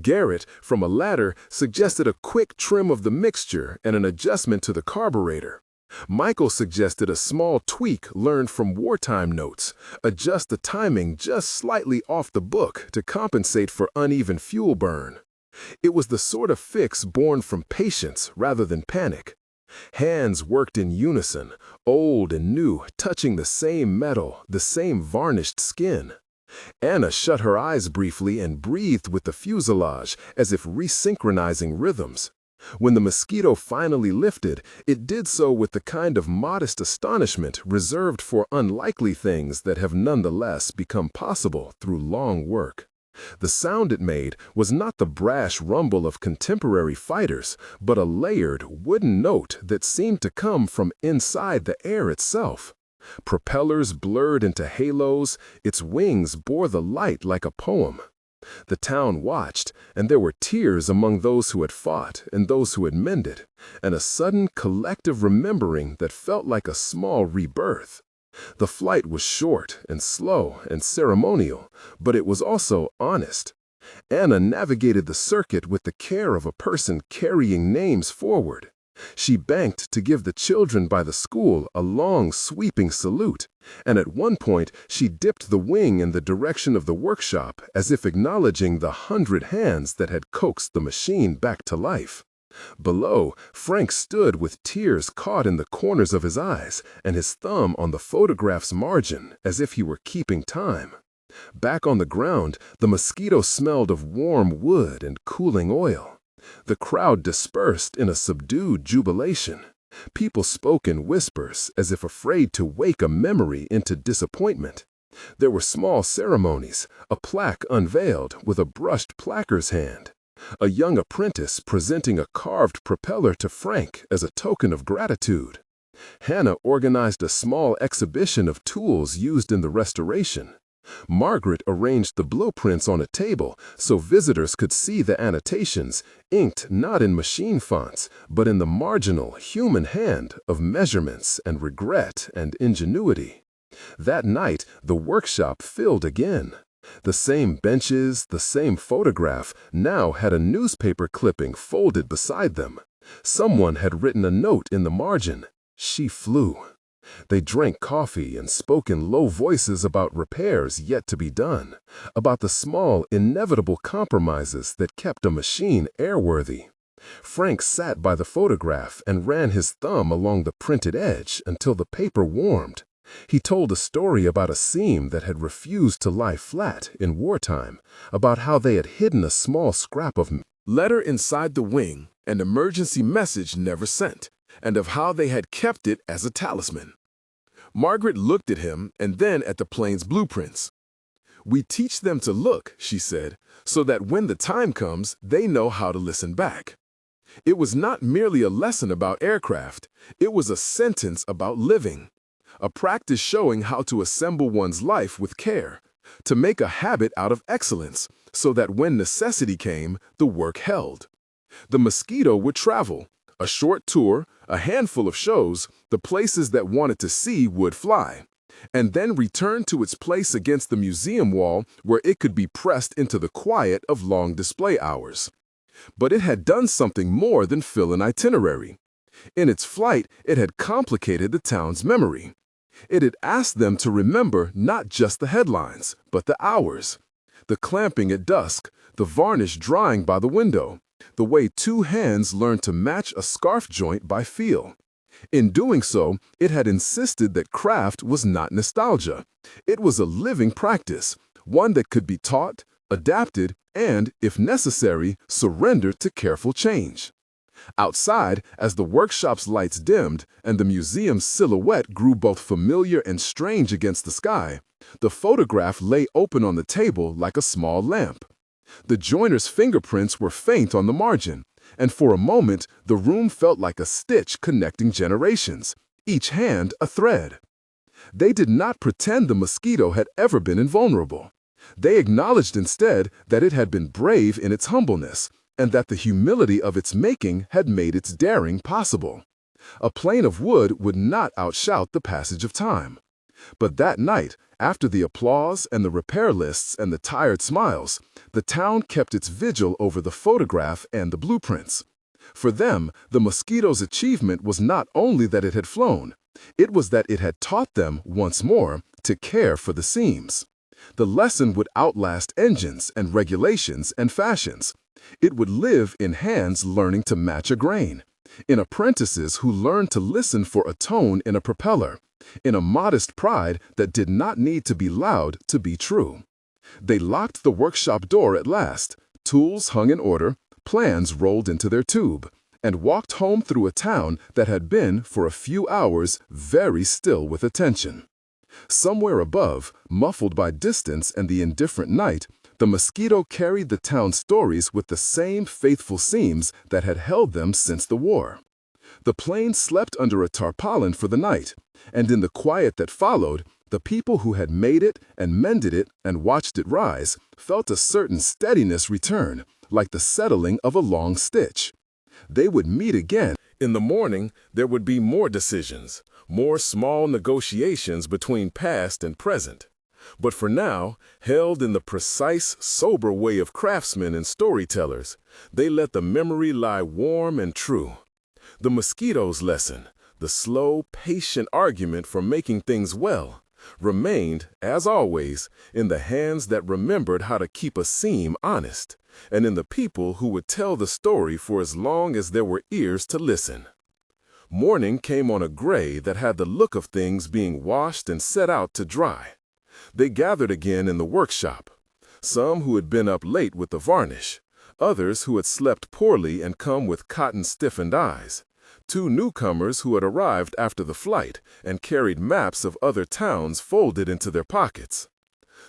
Garrett, from a ladder, suggested a quick trim of the mixture and an adjustment to the carburetor. Michael suggested a small tweak learned from wartime notes, adjust the timing just slightly off the book to compensate for uneven fuel burn. It was the sort of fix born from patience rather than panic. Hands worked in unison, old and new, touching the same metal, the same varnished skin. Anna shut her eyes briefly and breathed with the fuselage, as if resynchronizing rhythms. When the Mosquito finally lifted, it did so with the kind of modest astonishment reserved for unlikely things that have nonetheless become possible through long work. The sound it made was not the brash rumble of contemporary fighters, but a layered, wooden note that seemed to come from inside the air itself. Propellers blurred into halos, its wings bore the light like a poem. The town watched, and there were tears among those who had fought and those who had mended, and a sudden collective remembering that felt like a small rebirth. The flight was short and slow and ceremonial, but it was also honest. Anna navigated the circuit with the care of a person carrying names forward. She banked to give the children by the school a long, sweeping salute, and at one point she dipped the wing in the direction of the workshop as if acknowledging the 100 hands that had coaxed the machine back to life. Below, Frank stood with tears caught in the corners of his eyes and his thumb on the photograph's margin as if he were keeping time. Back on the ground, the Mosquito smelled of warm wood and cooling oil. The crowd dispersed in a subdued jubilation. People spoke in whispers as if afraid to wake a memory into disappointment. There were small ceremonies, a plaque unveiled with a brushed placard's hand. A young apprentice presenting a carved propeller to Frank as a token of gratitude. Hannah organized a small exhibition of tools used in the restoration. Margaret arranged the blueprints on a table so visitors could see the annotations, inked not in machine fonts, but in the marginal human hand of measurements and regret and ingenuity. That night, the workshop filled again. The same benches, the same photograph, now had a newspaper clipping folded beside them. Someone had written a note in the margin. She flew. They drank coffee and spoke in low voices about repairs yet to be done, about the small, inevitable compromises that kept a machine airworthy. Frank sat by the photograph and ran his thumb along the printed edge until the paper warmed. He told a story about a seam that had refused to lie flat in wartime, about how they had hidden a small scrap of letter inside the wing, an emergency message never sent. and of how they had kept it as a talisman. Margaret looked at him and then at the plane's blueprints. "We teach them to look," she said, "so that when the time comes, they know how to listen back." It was not merely a lesson about aircraft, it was a sentence about living, a practice showing how to assemble one's life with care, to make a habit out of excellence, so that when necessity came, the work held. The Mosquito would travel, a short tour, a handful of shows, the places that wanted to see would fly, and then return to its place against the museum wall where it could be pressed into the quiet of long display hours. But it had done something more than fill an itinerary. In its flight, it had complicated the town's memory. It had asked them to remember not just the headlines, but the hours, the clamping at dusk, the varnish drying by the window, the way two hands learned to match a scarf joint by feel. In doing so, it had insisted that craft was not nostalgia. It was a living practice, one that could be taught, adapted, and, if necessary, surrendered to careful change. Outside, as the workshop's lights dimmed and the museum's silhouette grew both familiar and strange against the sky, the photograph lay open on the table like a small lamp. The joiner's fingerprints were faint on the margin, and for a moment the room felt like a stitch connecting generations, each hand a thread. They did not pretend the Mosquito had ever been invulnerable. They acknowledged instead that it had been brave in its humbleness, and that the humility of its making had made its daring possible. A plane of wood would not outshout the passage of time. But that night, after the applause and the repair lists and the tired smiles, the town kept its vigil over the photograph and the blueprints. For them, the Mosquito's achievement was not only that it had flown, it was that it had taught them, once more, to care for the seams. The lesson would outlast engines and regulations and fashions. It would live in hands learning to match a grain, in apprentices who learned to listen for a tone in a propeller, in a modest pride that did not need to be loud to be true. They locked the workshop door at last, tools hung in order, plans rolled into their tube, and walked home through a town that had been, for a few hours, very still with attention. Somewhere above, muffled by distance and the indifferent night, the Mosquito carried the town's stories with the same faithful seams that had held them since the war. The plane slept under a tarpaulin for the night, and in the quiet that followed, the people who had made it and mended it and watched it rise felt a certain steadiness return, like the settling of a long stitch. They would meet again. In the morning, there would be more decisions, more small negotiations between past and present. But for now, held in the precise, sober way of craftsmen and storytellers, they let the memory lie warm and true. The Mosquito's lesson, the slow, patient argument for making things well, remained, as always, in the hands that remembered how to keep a seam honest, and in the people who would tell the story for as long as there were ears to listen. Morning came on a gray that had the look of things being washed and set out to dry. They gathered again in the workshop, some who had been up late with the varnish, others who had slept poorly and come with cotton-stiffened eyes, two newcomers who had arrived after the flight and carried maps of other towns folded into their pockets.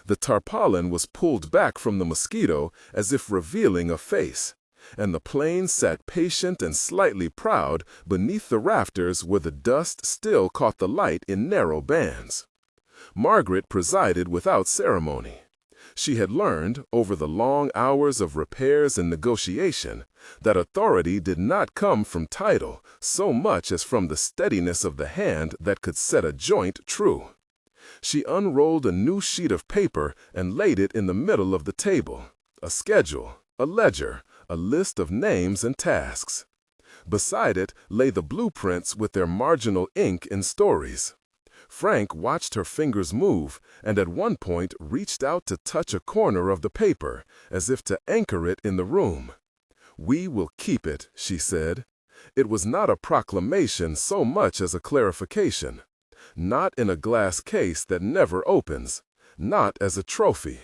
The tarpaulin was pulled back from the Mosquito as if revealing a face, and the plane sat patient and slightly proud beneath the rafters where the dust still caught the light in narrow bands. Margaret presided without ceremony. She had learned, over the long hours of repairs and negotiation, that authority did not come from title so much as from the steadiness of the hand that could set a joint true. She unrolled a new sheet of paper and laid it in the middle of the table, a schedule, a ledger, a list of names and tasks. Beside it lay the blueprints with their marginal ink and stories. Frank watched her fingers move and at one point reached out to touch a corner of the paper, as if to anchor it in the room. "We will keep it," she said. It was not a proclamation so much as a clarification. Not in a glass case that never opens, not as a trophy.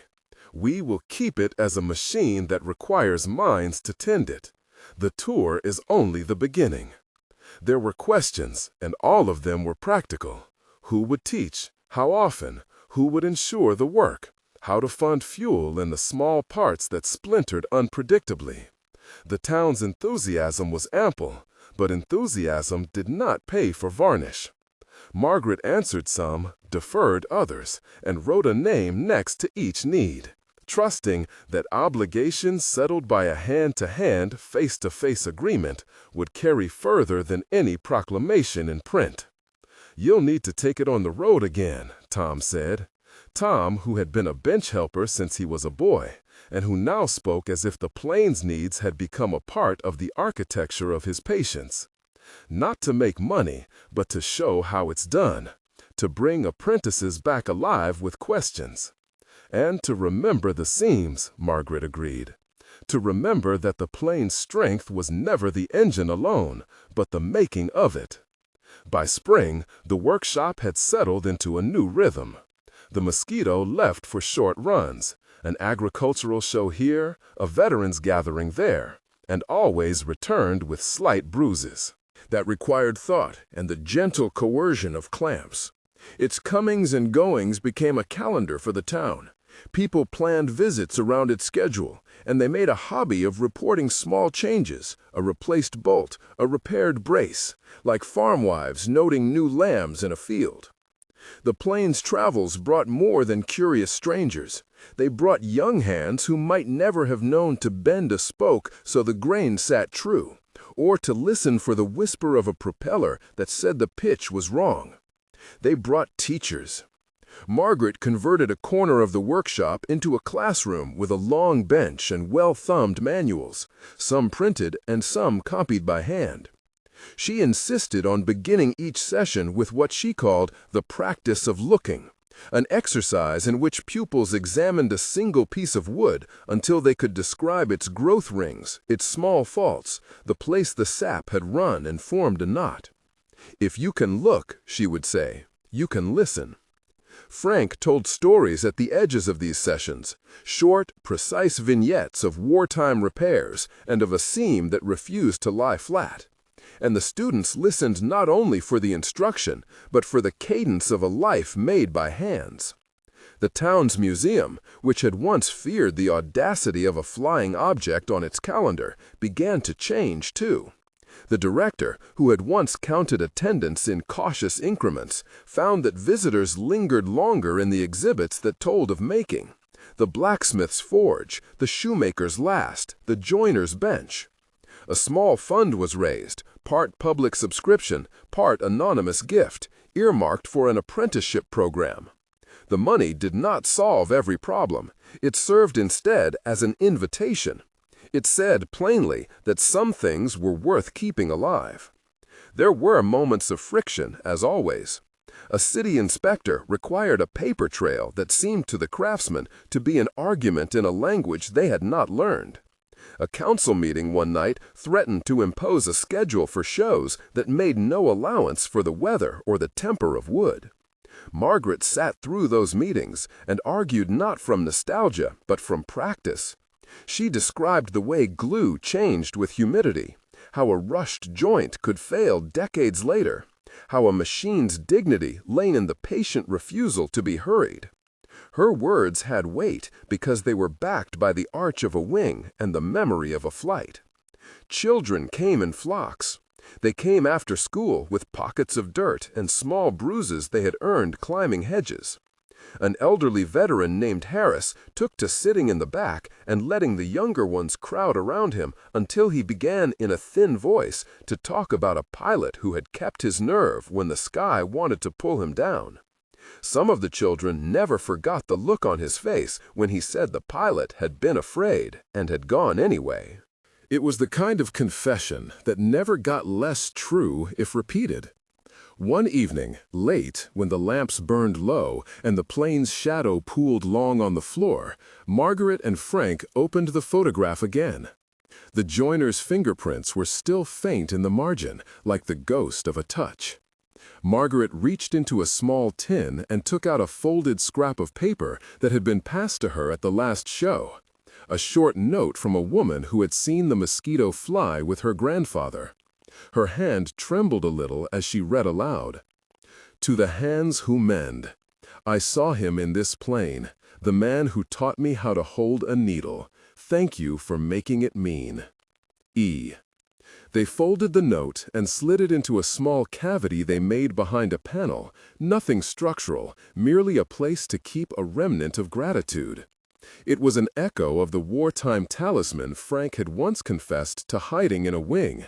We will keep it as a machine that requires minds to tend it. The tour is only the beginning. There were questions, and all of them were practical. Who would teach? How often? Who would ensure the work? How to fund fuel in the small parts that splintered unpredictably? The town's enthusiasm was ample, but enthusiasm did not pay for varnish. Margaret answered some, deferred others, and wrote a name next to each need, trusting that obligations settled by a hand-to-hand, face-to-face agreement would carry further than any proclamation in print. "You'll need to take it on the road again," Tom said. Tom, who had been a bench helper since he was a boy, and who now spoke as if the plains needs had become a part of the architecture of his patients. Not to make money, but to show how it's done, to bring apprentices back alive with questions. And to remember the seams, Margaret agreed. To remember that the plane's strength was never the engine alone, but the making of it. By spring, the workshop had settled into a new rhythm. The Mosquito left for short runs, an agricultural show here, a veterans gathering there, and always returned with slight bruises that required thought and the gentle coercion of clamps. Its comings and goings became a calendar for the town. People planned visits around its schedule, and they made a hobby of reporting small changes, a replaced bolt, a repaired brace, like farm wives noting new lambs in a field. The plains travels brought more than curious strangers. They brought young hands who might never have known to bend a spoke so the grain sat true, or to listen for the whisper of a propeller that said the pitch was wrong. They brought teachers. Margaret converted a corner of the workshop into a classroom with a long bench and well-thumbed manuals, some printed and some copied by hand. She insisted on beginning each session with what she called the practice of looking, an exercise in which pupils examined a single piece of wood until they could describe its growth rings, its small faults, the place the sap had run and formed a knot. "If you can look," she would say, "you can listen." Frank told stories at the edges of these sessions, short, precise vignettes of wartime repairs and of a seam that refused to lie flat. And the students listened not only for the instruction, but for the cadence of a life made by hands. The town's museum, which had once feared the audacity of a flying object on its calendar, began to change too. The director, who had once counted attendance in cautious increments, found that visitors lingered longer in the exhibits that told of making: the blacksmith's forge, the shoemaker's last, the joiner's bench. A small fund was raised, part public subscription, part anonymous gift, earmarked for an apprenticeship program. The money did not solve every problem. It served instead as an invitation. It said plainly that some things were worth keeping alive. There were moments of friction, as always. A city inspector required a paper trail that seemed to the craftsmen to be an argument in a language they had not learned. A council meeting one night threatened to impose a schedule for shows that made no allowance for the weather or the temper of wood. Margaret sat through those meetings and argued not from nostalgia, but from practice. She described the way glue changed with humidity, how a rushed joint could fail decades later, how a machine's dignity lay in the patient refusal to be hurried. Her words had weight because they were backed by the arch of a wing and the memory of a flight. Children came in flocks. They came after school with pockets of dirt and small bruises they had earned climbing hedges. An elderly veteran named Harris took to sitting in the back and letting the younger ones crowd around him until he began in a thin voice to talk about a pilot who had kept his nerve when the sky wanted to pull him down. Some of the children never forgot the look on his face when he said the pilot had been afraid and had gone anyway. It was the kind of confession that never got less true if repeated. One evening, late, when the lamps burned low and the plane's shadow pooled long on the floor, Margaret and Frank opened the photograph again. The joiner's fingerprints were still faint in the margin, like the ghost of a touch. Margaret reached into a small tin and took out a folded scrap of paper that had been passed to her at the last show. A short note from a woman who had seen the Mosquito fly with her grandfather. Her hand trembled a little as she read aloud. To the hands who mend. I saw him in this plane, the man who taught me how to hold a needle. Thank you for making it mean. E. They folded the note and slid it into a small cavity they made behind a panel, nothing structural, merely a place to keep a remnant of gratitude. It was an echo of the wartime talisman Frank had once confessed to hiding in a wing.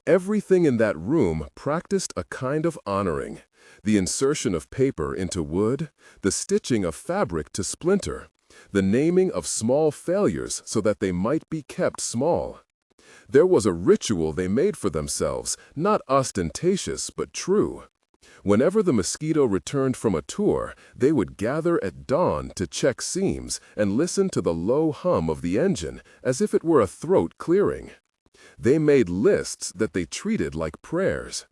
Everything in that room practiced a kind of honoring. The insertion of paper into wood, the stitching of fabric to splinter, the naming of small failures so that they might be kept small. There was a ritual they made for themselves, not ostentatious but true. Whenever the Mosquito returned from a tour, they would gather at dawn to check seams and listen to the low hum of the engine as if it were a throat clearing. They made lists that they treated like prayers.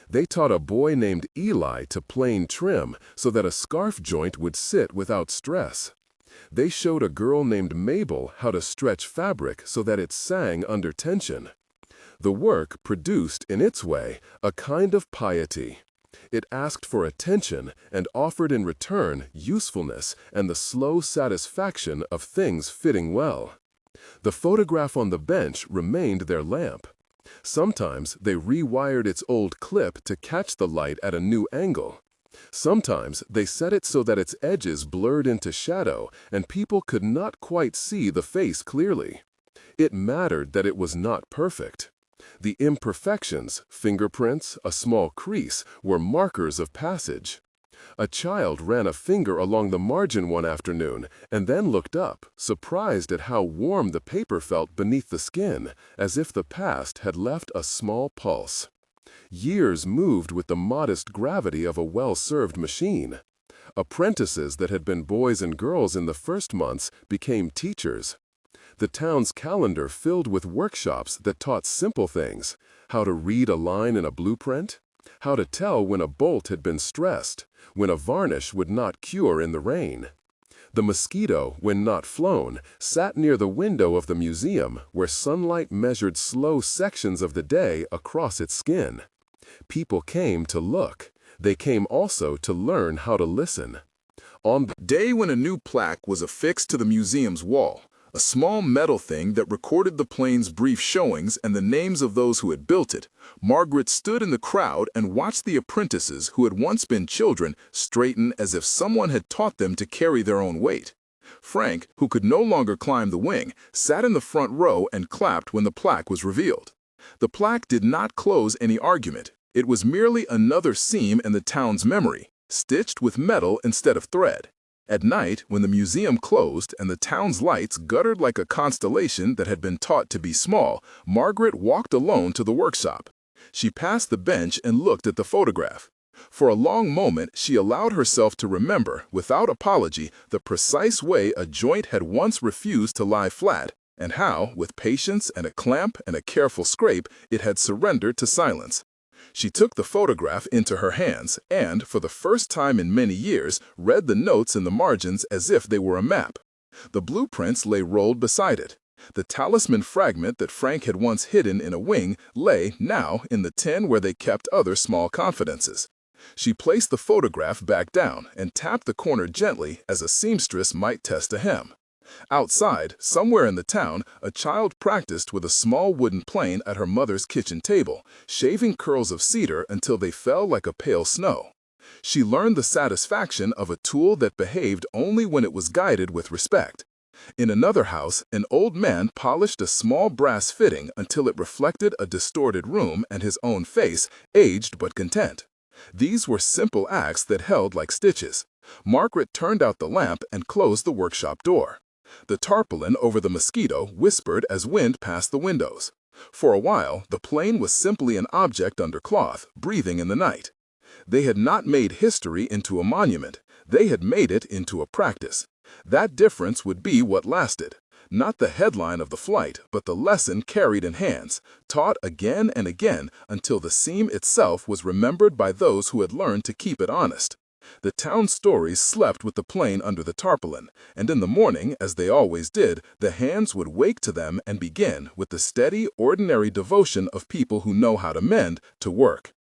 They taught a boy named Eli to plane trim so that a scarf joint would sit without stress. They showed a girl named Mabel how to stretch fabric so that it sang under tension. The work produced, in its way, a kind of piety. It asked for attention and offered in return usefulness and the slow satisfaction of things fitting well. The photograph on the bench remained their lamp. Sometimes they rewired its old clip to catch the light at a new angle. Sometimes they set it so that its edges blurred into shadow and people could not quite see the face clearly. It mattered that it was not perfect. The imperfections, fingerprints, a small crease, were markers of passage. A child ran a finger along the margin one afternoon and then looked up, surprised at how warm the paper felt beneath the skin, as if the past had left a small pulse. Years moved with the modest gravity of a well-served machine. Apprentices that had been boys and girls in the first months became teachers. The town's calendar filled with workshops that taught simple things: how to read a line in a blueprint, how to tell when a bolt had been stressed, when a varnish would not cure in the rain. The Mosquito, when not flown, sat near the window of the museum where sunlight measured slow sections of the day across its skin. People came to look. They came also to learn how to listen. On the day when a new plaque was affixed to the museum's wall, a small metal thing that recorded the plane's brief showings and the names of those who had built it, Margaret stood in the crowd and watched the apprentices who had once been children straighten as if someone had taught them to carry their own weight. Frank, who could no longer climb the wing, sat in the front row and clapped when the plaque was revealed. The plaque did not close any argument. It was merely another seam in the town's memory, stitched with metal instead of thread. At night, when the museum closed and the town's lights guttered like a constellation that had been taught to be small, Margaret walked alone to the workshop. She passed the bench and looked at the photograph. For a long moment, she allowed herself to remember, without apology, the precise way a joint had once refused to lie flat, and how, with patience and a clamp and a careful scrape, it had surrendered to silence. She took the photograph into her hands and, for the first time in many years, read the notes in the margins as if they were a map. The blueprints lay rolled beside it. The talisman fragment that Frank had once hidden in a wing lay now in the tin where they kept other small confidences. She placed the photograph back down and tapped the corner gently as a seamstress might test a hem. Outside, somewhere in the town, a child practiced with a small wooden plane at her mother's kitchen table, shaving curls of cedar until they fell like a pale snow. She learned the satisfaction of a tool that behaved only when it was guided with respect. In another house, an old man polished a small brass fitting until it reflected a distorted room and his own face, aged but content. These were simple acts that held like stitches. Margaret turned out the lamp and closed the workshop door. The tarpaulin over the Mosquito whispered as wind passed the windows. For a while, the plane was simply an object under cloth, breathing in the night. They had not made history into a monument. They had made it into a practice. That difference would be what lasted. Not the headline of the flight, but the lesson carried in hands, taught again and again until the seam itself was remembered by those who had learned to keep it honest. The town's stories slept with the plane under the tarpaulin, and in the morning, as they always did, the hands would wake to them and begin, with the steady, ordinary devotion of people who know how to mend, to work.